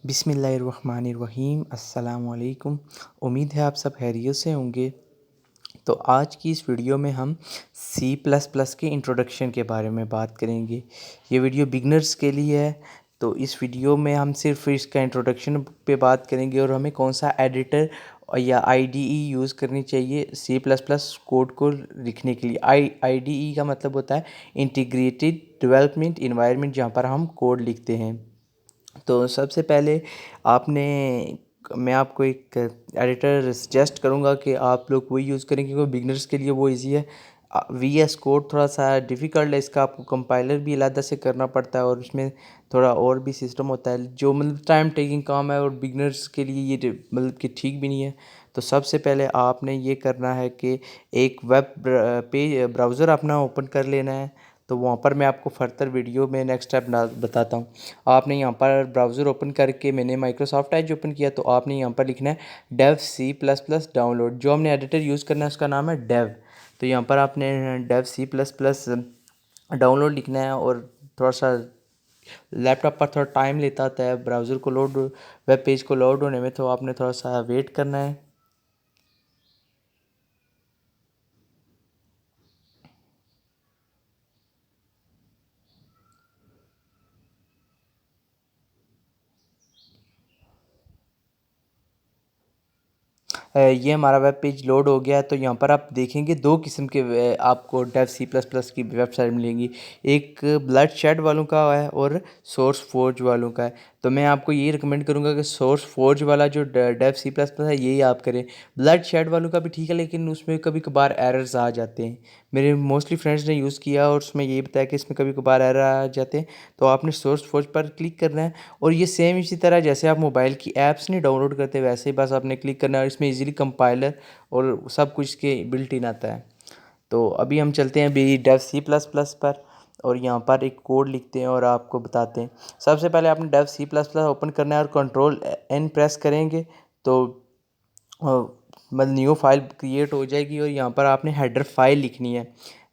बिस्मिल्लाहिर्रहमानिर्रहीम अस्सलामुअलैकुम। उम्मीद है आप सब खैरियत से होंगे। तो आज की इस वीडियो में हम सी प्लस प्लस के इंट्रोडक्शन के बारे में बात करेंगे। ये वीडियो बिगनर्स के लिए है। तो इस वीडियो में हम सिर्फ इसका इंट्रोडक्शन पे बात करेंगे और हमें कौन सा एडिटर या आईडीई यूज़ करनी चाहिए सी प्लस प्लस कोड को लिखने के लिए। आईडीई का मतलब होता है इंटीग्रेटेड डेवलपमेंट इन्वायरमेंट, जहाँ पर हम कोड लिखते हैं। तो सबसे पहले आपने मैं आपको एक एडिटर सजेस्ट करूंगा कि आप लोग वही यूज़ करें, क्योंकि बिगनर्स के लिए वो इजी है। वी एस कोड थोड़ा सा डिफ़िकल्ट है, इसका आपको कंपाइलर भी अलग से करना पड़ता है और उसमें थोड़ा और भी सिस्टम होता है जो मतलब टाइम टेकिंग काम है, और बिगनर्स के लिए ये मतलब कि ठीक भी नहीं है। तो सबसे पहले आपने ये करना है कि एक वेब पेज ब्राउज़र अपना ओपन कर लेना है। तो वहाँ पर मैं आपको फर्दर वीडियो में नेक्स्ट स्टेप बताता हूँ। आपने यहाँ पर ब्राउज़र ओपन करके, मैंने माइक्रोसॉफ्ट एज ओपन किया, तो आपने यहाँ पर लिखना है Dev C plus plus download. जो हमने एडिटर यूज़ करना है उसका नाम है डेव। तो यहाँ पर आपने Dev C plus plus download लिखना है, और थोड़ा सा लैपटॉप पर थोड़ा टाइम लेता होता है ब्राउज़र को लोड, वेब पेज को लोड होने में, तो आपने थोड़ा सा वेट करना है। ये हमारा वेब पेज लोड हो गया है। तो यहाँ पर आप देखेंगे दो किस्म के आपको डेव सी प्लस प्लस की वेबसाइट मिलेंगी। एक ब्लड शेड वालों का है और सोर्स फोर्ज वालों का है। तो मैं आपको ये रिकमेंड करूँगा कि सोर्स फोर्ज वाला जो डेव सी प्लस प्लस है यही आप करें। ब्लड शेड वालों का भी ठीक है, लेकिन उसमें कभी कभार एरर्स आ जाते हैं। मेरे मोस्टली फ्रेंड्स ने यूज़ किया और उसमें यही बताया कि इसमें कभी कभार एरर आ जाते हैं। तो आपने सोर्स फोर्ज पर क्लिक करना है, और ये सेम इसी तरह जैसे आप मोबाइल की ऐप्स नहीं डाउनलोड करते वैसे ही बस आपने क्लिक करना है, और इसमें इजीली कंपाइलर और सब कुछ इसके बिल्ट इन आता है। तो अभी हम चलते हैं बी डेव सी प्लस प्लस पर, और यहाँ पर एक कोड लिखते हैं और आपको बताते हैं। सबसे पहले आपने Dev C plus plus open करना है और कंट्रोल एन प्रेस करेंगे तो मतलब न्यू फाइल क्रिएट हो जाएगी, और यहाँ पर आपने हेडर फाइल लिखनी है।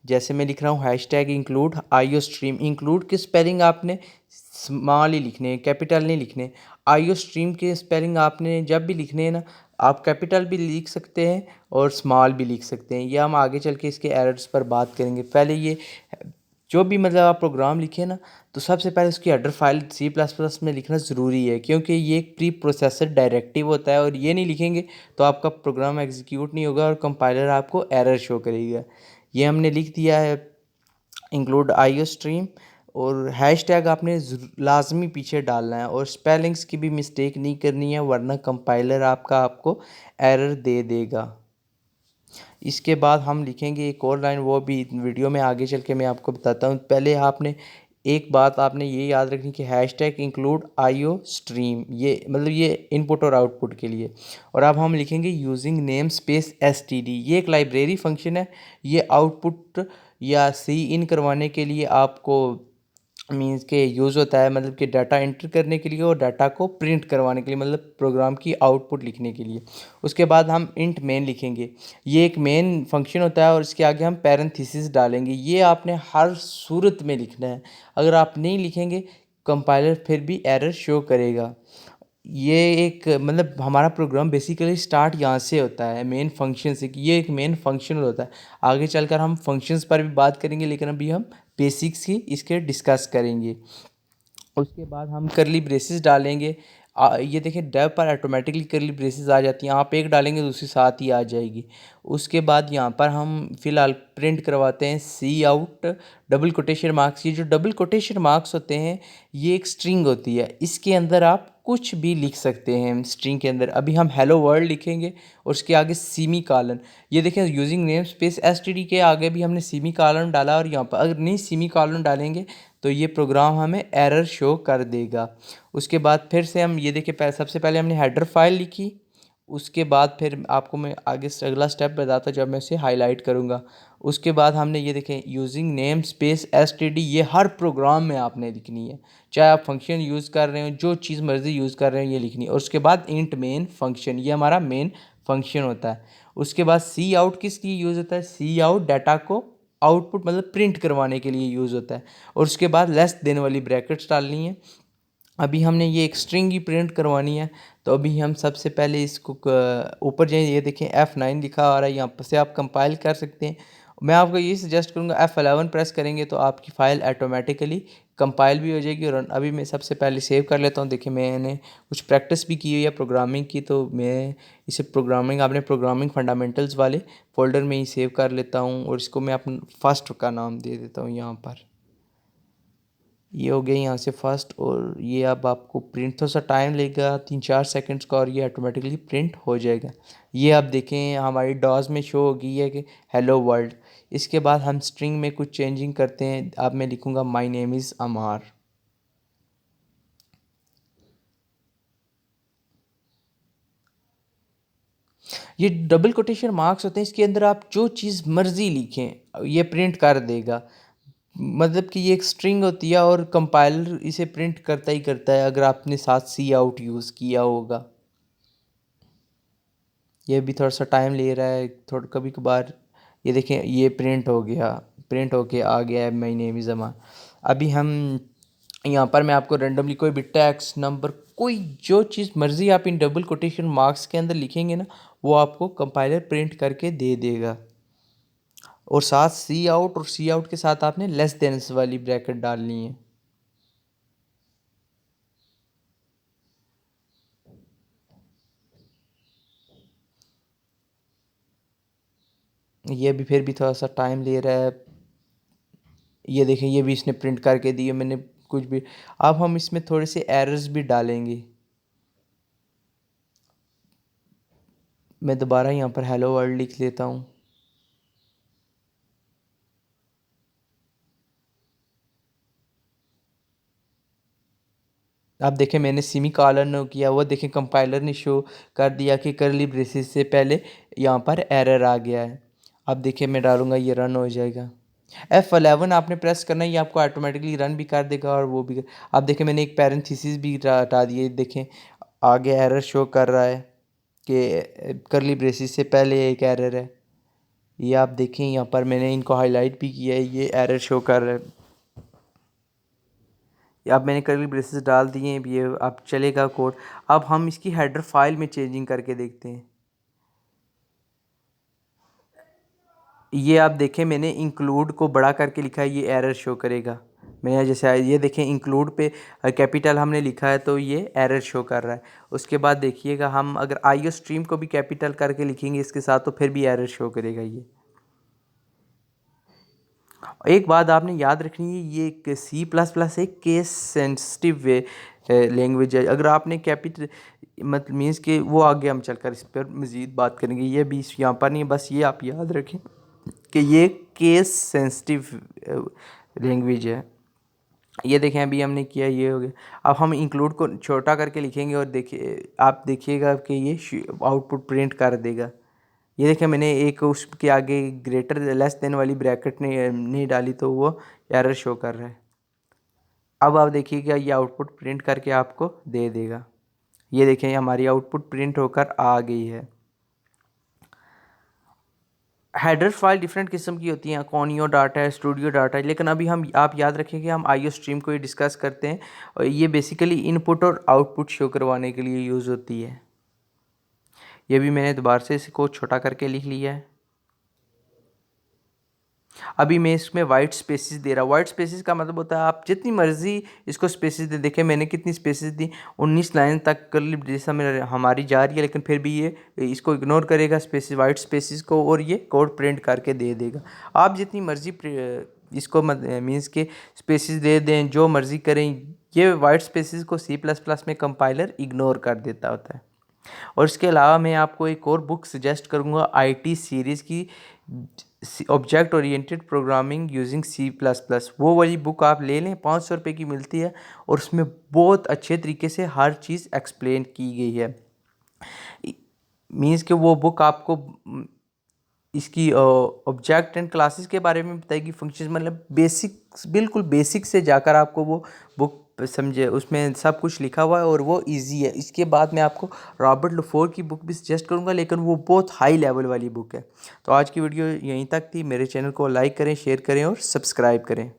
जैसे मैं लिख रहा हूँ hash tag include IO stream. Include की स्पेलिंग आपने स्मॉल ही लिखने हैं, कैपिटल नहीं लिखने। आईओ स्ट्रीम के स्पेलिंग आपने जब भी लिखने हैं ना, आप कैपिटल भी लिख सकते हैं और स्मॉल भी लिख सकते हैं। ये हम आगे चल के इसके एरर्स पर बात करेंगे। पहले ये जो भी मतलब आप प्रोग्राम लिखे ना, तो सबसे पहले उसकी header file C plus plus में लिखना ज़रूरी है, क्योंकि ये एक प्री प्रोसेसर डायरेक्टिव होता है, और ये नहीं लिखेंगे तो आपका प्रोग्राम एग्जीक्यूट नहीं होगा और कंपाइलर आपको एरर शो करेगा। ये हमने लिख दिया है इंक्लूड आईओ स्ट्रीम, और हैश टैग आपने लाजमी पीछे डालना है, और स्पेलिंग्स की भी मिस्टेक नहीं करनी है, वरना कंपाइलर आपको एरर दे देगा। इसके बाद हम लिखेंगे एक और लाइन, वो भी वीडियो में आगे चल के मैं आपको बताता हूँ। पहले आपने एक बात आपने ये याद रखनी कि hash tag include IO stream, ये मतलब ये इनपुट और आउटपुट के लिए। और अब हम लिखेंगे यूजिंग नेम स्पेस एसटीडी। ये एक लाइब्रेरी फंक्शन है। ये आउटपुट या सी इन करवाने के लिए आपको मीन्स के यूज़ होता है, मतलब कि डाटा एंटर करने के लिए और डाटा को प्रिंट करवाने के लिए, मतलब प्रोग्राम की आउटपुट लिखने के लिए। उसके बाद हम इंट मेन लिखेंगे। ये एक मेन फंक्शन होता है, और इसके आगे हम पैरेंथेसिस डालेंगे। ये आपने हर सूरत में लिखना है। अगर आप नहीं लिखेंगे कंपाइलर फिर भी एरर शो करेगा। ये एक मतलब हमारा प्रोग्राम बेसिकली स्टार्ट यहाँ से होता है, मेन फंक्शन से, कि ये एक मेन फंक्शन होता है। आगे चलकर हम फंक्शंस पर भी बात करेंगे, लेकिन अभी हम बेसिक्स ही इसके डिस्कस करेंगे। उसके बाद हम करली ब्रेसेस डालेंगे। ये देखिए डेव पर ऑटोमेटिकली करली ब्रेसेस आ जाती हैं, आप एक डालेंगे दूसरी साथ ही आ जाएगी। उसके बाद यहाँ पर हम फिलहाल प्रिंट करवाते हैं सी आउट डबल कोटेशन मार्क्स। ये जो डबल कोटेशन मार्क्स होते हैं ये एक स्ट्रिंग होती है, इसके अंदर आप कुछ भी लिख सकते हैं। स्ट्रिंग के अंदर अभी हम हेलो वर्ल्ड लिखेंगे और उसके आगे सीमी कॉलन। ये देखें यूजिंग नेम स्पेस एसटीडी के आगे भी हमने सीमी कॉलन डाला, और यहाँ पर अगर नहीं सीमी कॉलन डालेंगे तो ये प्रोग्राम हमें एरर शो कर देगा। उसके बाद फिर से हम ये देखिए सबसे पहले हमने हेडर फाइल लिखी। उसके बाद फिर आपको मैं आगे से अगला स्टेप बताता जब मैं इसे हाईलाइट करूँगा। उसके बाद हमने ये देखें यूजिंग नेम स्पेस एसटीडी, ये हर प्रोग्राम में आपने लिखनी है, चाहे आप फंक्शन यूज़ कर रहे हो, जो चीज़ मर्ज़ी यूज़ कर रहे हो ये लिखनी है। और उसके बाद इंट मेन फंक्शन, ये हमारा मेन फंक्शन होता है। उसके बाद सी आउट किस लिए यूज़ होता है? सी आउट डाटा को आउटपुट मतलब प्रिंट करवाने के लिए यूज़ होता है। और उसके बाद लेस देन वाली ब्रैकेट्स डालनी है। अभी हमने ये एक स्ट्रिंग ही प्रिंट करवानी है। तो अभी हम सबसे पहले इसको ऊपर जाइए, ये देखें F9 लिखा आ रहा है, यहाँ पर से आप कंपाइल कर सकते हैं। मैं आपको ये सजेस्ट करूँगा F11 प्रेस करेंगे तो आपकी फ़ाइल ऑटोमेटिकली कंपाइल भी हो जाएगी। और अभी मैं सबसे पहले सेव कर लेता हूँ। देखिए मैंने कुछ प्रैक्टिस भी की हुई है प्रोग्रामिंग की, तो मैं इसे प्रोग्रामिंग अपने प्रोग्रामिंग फंडामेंटल्स वाले फ़ोल्डर में ही सेव कर लेता हूँ। और इसको मैं अपना फर्स्ट का नाम दे देता हूँ यहाँ पर। ये हो गया यहाँ से फर्स्ट। और ये अब आपको प्रिंट थोड़ा सा टाइम लेगा, 3-4 सेकंड्स का, और ये ऑटोमेटिकली प्रिंट हो जाएगा। ये आप देखें हमारी डॉज में शो होगी है कि हेलो वर्ल्ड। इसके बाद हम स्ट्रिंग में कुछ चेंजिंग करते हैं। अब मैं लिखूँगा माई नेम इज़ अमार। ये डबल कोटेशन मार्क्स होते हैं, इसके अंदर आप जो चीज़ मर्ज़ी लिखें ये प्रिंट कर देगा। मतलब कि ये एक स्ट्रिंग होती है और कंपाइलर इसे प्रिंट करता ही करता है अगर आपने साथ सी आउट यूज़ किया होगा। ये भी थोड़ा सा टाइम ले रहा है थोड़ा कभी कभार। ये देखें ये प्रिंट हो गया, प्रिंट होके आ गया है माय नेम इज़ अमान। अभी हम यहाँ पर मैं आपको रेंडमली कोई भी टैक्स नंबर कोई जो चीज़ मर्ज़ी आप इन डबल कोटेशन मार्क्स के अंदर लिखेंगे ना, वो आपको कंपाइलर प्रिंट करके दे देगा। और साथ सी आउट, और सी आउट के साथ आपने लेस देन्स वाली ब्रैकेट डालनी है। ये भी फिर भी थोड़ा सा टाइम ले रहा है। ये देखें ये भी इसने प्रिंट करके दिए मैंने कुछ भी। अब हम इसमें थोड़े से एरर्स भी डालेंगे। मैं दोबारा यहाँ पर हेलो वर्ल्ड लिख लेता हूँ। आप देखें मैंने सेमी कॉलन किया हुआ, देखें कंपाइलर ने शो कर दिया कि करली ब्रेसेस से पहले यहाँ पर एरर आ गया है। अब देखिए मैं डालूँगा ये रन हो जाएगा। F11 आपने प्रेस करना है, ये आपको ऑटोमेटिकली रन भी कर देगा और वो भी। आप देखें मैंने एक पैरेंथेसिस भी हटा दिए, देखें आगे एरर शो कर रहा है कि करली ब्रेसेस से पहले एक एरर है। ये आप देखें यहाँ पर मैंने इनको हाईलाइट भी किया है, ये एरर शो कर रहा है। अब मैंने करली ब्रेसेस डाल दिए हैं, ये अब चलेगा कोड। अब हम इसकी हेडर फाइल में चेंजिंग करके देखते हैं। ये आप देखें मैंने इंक्लूड को बड़ा करके लिखा है, ये एरर शो करेगा। मैंने जैसे ये देखें इंक्लूड पे कैपिटल हमने लिखा है तो ये एरर शो कर रहा है। उसके बाद देखिएगा हम अगर आईओ स्ट्रीम को भी कैपिटल करके लिखेंगे इसके साथ तो फिर भी एरर शो करेगा। ये एक बात आपने याद रखनी है, ये एक C++ एक केस सेंसिटिव लैंग्वेज है। अगर आपने कैपिटल मतलब मीन्स कि वो आगे हम चलकर इस पर मज़ीद बात करेंगे, ये भी यहाँ पर नहीं, बस ये आप याद रखें कि ये केस सेंसिटिव लैंग्वेज है। ये देखें अभी हमने किया, ये हो गया। अब हम इंक्लूड को छोटा करके लिखेंगे और देखिए आप देखिएगा कि ये आउटपुट प्रिंट कर देगा। ये देखें मैंने एक उसके आगे ग्रेटर लेस देन वाली ब्रैकेट नहीं डाली तो वो एरर शो कर रहा है। अब आप देखिएगा ये आउटपुट प्रिंट करके आपको दे देगा। ये देखें हमारी आउटपुट प्रिंट होकर आ गई है। हेडर फाइल डिफरेंट किस्म की होती हैं, कॉनियो डाटा है, स्टूडियो डाटा है, लेकिन अभी हम आप याद रखें कि हम आईओ स्ट्रीम को ही डिस्कस करते हैं। और ये बेसिकली इनपुट और आउटपुट शो करवाने के लिए यूज़ होती है। ये भी मैंने दोबारा से इसको छोटा करके लिख लिया है। अभी मैं इसमें वाइट स्पेसेस दे रहा हूँ। वाइट स्पेसेस का मतलब होता है आप जितनी मर्जी इसको स्पेसेस दे। देखें मैंने कितनी स्पेसेस दी, 19 लाइन तक कर्ली ब्रेस में हमारी जा रही है, लेकिन फिर भी ये इसको इग्नोर करेगा स्पेसेस, वाइट स्पेसेस को, और ये कोड प्रिंट करके दे देगा। आप जितनी मर्जी इसको मीन्स के स्पेसेस दे दें, जो मर्जी करें, ये वाइट स्पेसेस को C++ में कंपाइलर इग्नोर कर देता होता है। और इसके अलावा मैं आपको एक और बुक सजेस्ट करूँगा IT सीरीज़ की, object oriented programming using C++। वो वाली बुक आप ले लें, 500 रुपये की मिलती है और उसमें बहुत अच्छे तरीके से हर चीज़ एक्सप्लेन की गई है। मीन्स कि वो बुक आपको इसकी ऑब्जेक्ट एंड क्लासेस के बारे में बताएगी, फंक्शंस, मतलब बेसिक्स, बिल्कुल बेसिक से जाकर आपको वो बुक समझे, उसमें सब कुछ लिखा हुआ है और वो इजी है। इसके बाद मैं आपको रॉबर्ट लफोर की बुक भी सजेस्ट करूंगा, लेकिन वो बहुत हाई लेवल वाली बुक है। तो आज की वीडियो यहीं तक थी। मेरे चैनल को लाइक करें, शेयर करें और सब्सक्राइब करें।